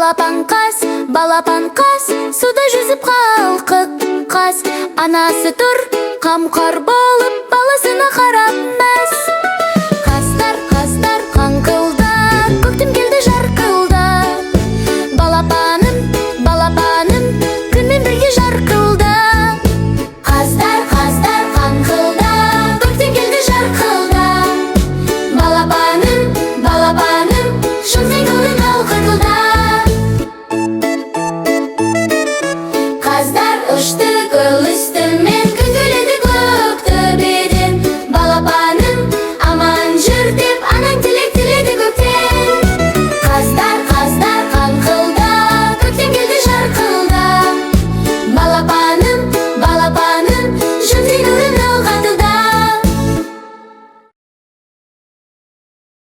балапан қаз, суда жүзіп қалқып қаз. Анасы тұр, қамқор болып, баласына қарап мәз. Қаздар қаңқылдап, көктем келді жарқылдап. Балапаным, күнмен бірге жарқылдап. Қаздар қаңқылдап, көктем келді жарқылдап. Балапаным, шынымен көңіл қалқылдап. Қаздар ұшты гүл үстімен, күн күледі көк төбеден. Балапаным, аман жүр деп, анаң тілек тіледі көктен. Қаздар қаңқылдап, көктем келді жарқылдап. Балапаным